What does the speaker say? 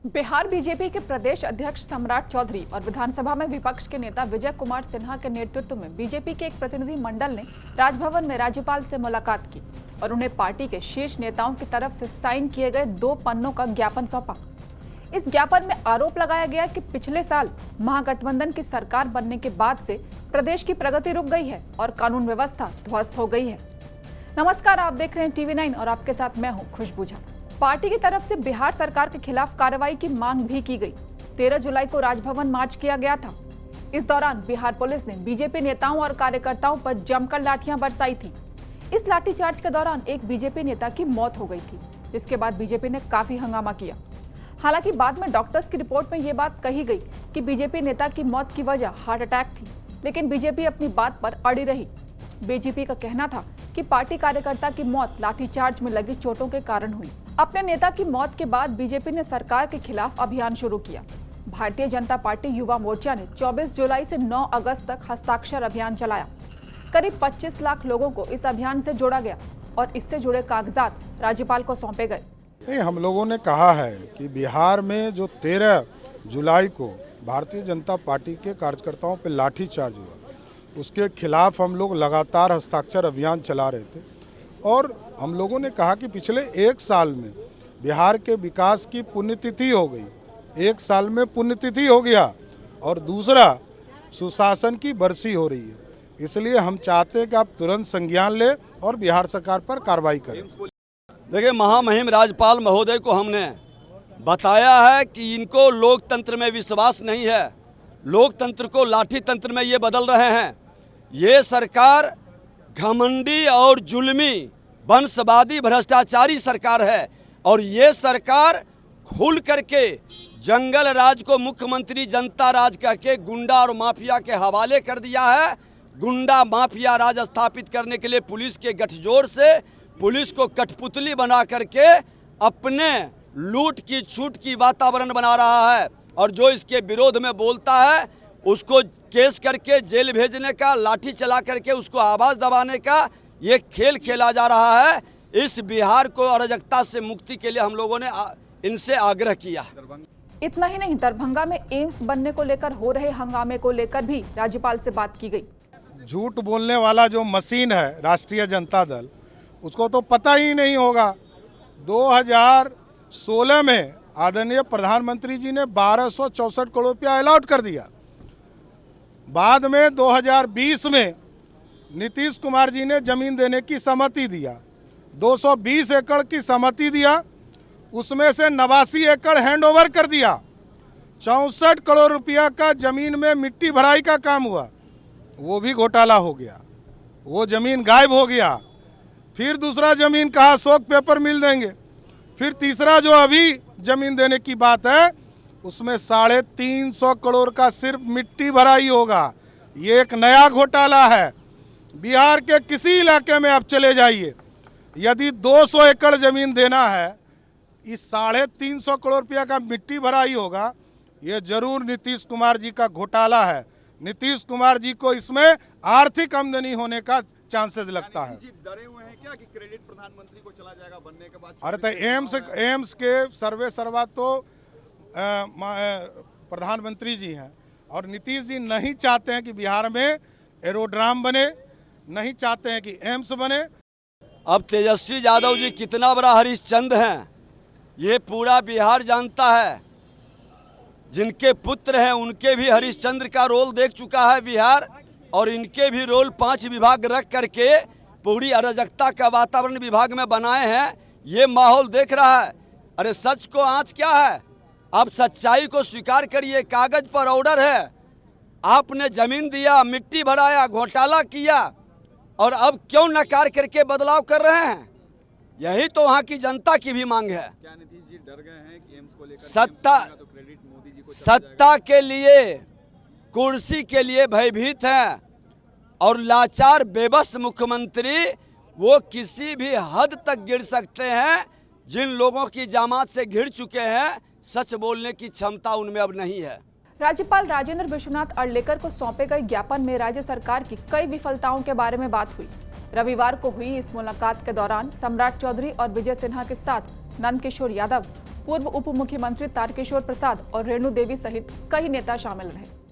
Bihar BJP के प्रदेश अध्यक्ष सम्राट चौधरी और विधानसभा में विपक्ष के नेता विजय कुमार सिन्हा के नेतृत्व में बीजेपी के एक प्रतिनिधि मंडल ने राजभवन में राज्यपाल से मुलाकात की और उन्हें पार्टी के शीर्ष नेताओं की तरफ से साइन किए गए 2 पन्नों का ज्ञापन सौंपा। इस ज्ञापन में आरोप लगाया गया कि पिछले साल महागठबंधन की सरकार बनने के बाद से प्रदेश की प्रगति रुक गई है और कानून व्यवस्था ध्वस्त हो गई है। नमस्कार, आप देख रहे हैं TV9 और आपके साथ मैं हूं खुशबू झा। पार्टी की तरफ से बिहार सरकार के खिलाफ कार्रवाई की मांग भी की गई। 13 जुलाई को राजभवन मार्च किया गया था। इस दौरान बिहार पुलिस ने बीजेपी नेताओं और कार्यकर्ताओं पर जमकर लाठियां बरसाई थी। इस लाठीचार्ज के दौरान एक बीजेपी नेता की मौत हो गई थी, जिसके बाद बीजेपी ने काफी हंगामा किया। हालांकि बाद में डॉक्टर्स की रिपोर्ट में यह बात कही गई कि बीजेपी नेता की मौत की वजह हार्ट अटैक थी, लेकिन बीजेपी अपनी बात पर अड़ी रही। बीजेपी का कहना था कि पार्टी कार्यकर्ता की मौत लाठीचार्ज में लगी चोटों के कारण हुई। अपने नेता की मौत के बाद बीजेपी ने सरकार के खिलाफ अभियान शुरू किया। भारतीय जनता पार्टी युवा मोर्चा ने 24 जुलाई से 9 अगस्त तक हस्ताक्षर अभियान चलाया। करीब 25 लाख लोगों को इस अभियान से जोड़ा गया और इससे जुड़े कागजात राज्यपाल को सौंपे गए। हम लोगों ने कहा है कि बिहार में जो 13 जुलाई को भारतीय जनता पार्टी के कार्यकर्ताओं पर लाठीचार्ज हुआ, उसके खिलाफ हम लोग लगातार हस्ताक्षर अभियान चला रहे थे और हम लोगों ने कहा कि पिछले 1 साल में बिहार के विकास की पुण्यतिथि हो गई। 1 साल में पुण्यतिथि हो गया और दूसरा सुशासन की बरसी हो रही है। इसलिए हम चाहते हैं कि आप तुरंत संज्ञान लें और बिहार सरकार पर कार्रवाई करें। देखिए, महामहिम राज्यपाल महोदय को हमने बताया है कि इनको लोकतंत्र में विश्वास नहीं है। लोकतंत्र को लाठी तंत्र में ये बदल रहे हैं। ये सरकार घमंडी और जुल्मी वंशवादी भ्रष्टाचारी सरकार है और ये सरकार खुल करके जंगल राज को मुख्यमंत्री जनता राज कह के गुंडा और माफिया के हवाले कर दिया है। गुंडा माफिया राज स्थापित करने के लिए पुलिस के गठजोड़ से पुलिस को कठपुतली बना करके अपने लूट की छूट की वातावरण बना रहा है और जो इसके विरोध में बोलता है उसको केस करके जेल भेजने का, लाठी चला करके उसको आवाज़ दबाने का ये खेल खेला जा रहा है। इस बिहार को अराजकता से मुक्ति के लिए हम लोगों ने इनसे आग्रह किया। इतना ही नहीं, दरभंगा में एम्स बनने को लेकर हो रहे हंगामे को लेकर भी राज्यपाल से बात की गई। झूठ बोलने वाला जो मशीन है राष्ट्रीय जनता दल, उसको तो पता ही नहीं होगा। 2016 में आदरणीय प्रधानमंत्री जी ने 1264 करोड़ रुपया अलॉट कर दिया। बाद में 2020 में नीतीश कुमार जी ने जमीन देने की सहमति दिया, 220 एकड़ की सहमति दिया, उसमें से 89 एकड़ हैंडओवर कर दिया। 64 करोड़ रुपया का जमीन में मिट्टी भराई का काम हुआ, वो भी घोटाला हो गया, वो जमीन गायब हो गया। फिर दूसरा जमीन कहा अशोक पेपर मिल देंगे। फिर तीसरा जो अभी जमीन देने की बात है, उसमें 350 करोड़ का सिर्फ मिट्टी भराई होगा। ये एक नया घोटाला है। बिहार के किसी इलाके में आप चले जाइए, यदि 200 एकड़ जमीन देना है, इस 350 करोड़ रुपया का मिट्टी भराई होगा। ये जरूर नीतीश कुमार जी का घोटाला है। नीतीश कुमार जी को इसमें आर्थिक आमदनी होने का चांसेस लगता है। डरे हुए हैं क्या कि क्रेडिट प्रधानमंत्री को चला जाएगा बनने के बाद? अरे तो एम्स के सर्वे सर्वा तो प्रधानमंत्री जी हैं और नीतीश जी नहीं चाहते हैं कि बिहार में एरोड्राम बने, नहीं चाहते हैं कि एम्स बने। अब तेजस्वी यादव जी कितना बड़ा हरिश्चंद्र हैं ये पूरा बिहार जानता है। जिनके पुत्र हैं उनके भी हरिश्चंद्र का रोल देख चुका है बिहार और इनके भी रोल 5 विभाग रख करके पूरी अराजकता का वातावरण विभाग में बनाए हैं। ये माहौल देख रहा है। अरे सच को आँच क्या है? आप सच्चाई को स्वीकार करिए। कागज पर ऑर्डर है, आपने जमीन दिया, मिट्टी भराया, घोटाला किया और अब क्यों नकार करके बदलाव कर रहे हैं? यही तो वहाँ की जनता की भी मांग है। क्या नीतीश जी डर गए हैं कि एम्स को लेकर सत्ता के लिए, कुर्सी के लिए भयभीत हैं और लाचार बेबस मुख्यमंत्री वो किसी भी हद तक गिर सकते हैं। जिन लोगों की जामात से घिर चुके हैं, सच बोलने की क्षमता उनमें अब नहीं है। राज्यपाल राजेंद्र विश्वनाथ अर्लेकर को सौंपे गए ज्ञापन में राज्य सरकार की कई विफलताओं के बारे में बात हुई। रविवार को हुई इस मुलाकात के दौरान सम्राट चौधरी और विजय सिन्हा के साथ नंदकिशोर यादव, पूर्व उप मुख्यमंत्री तारकिशोर प्रसाद और रेणु देवी सहित कई नेता शामिल रहे।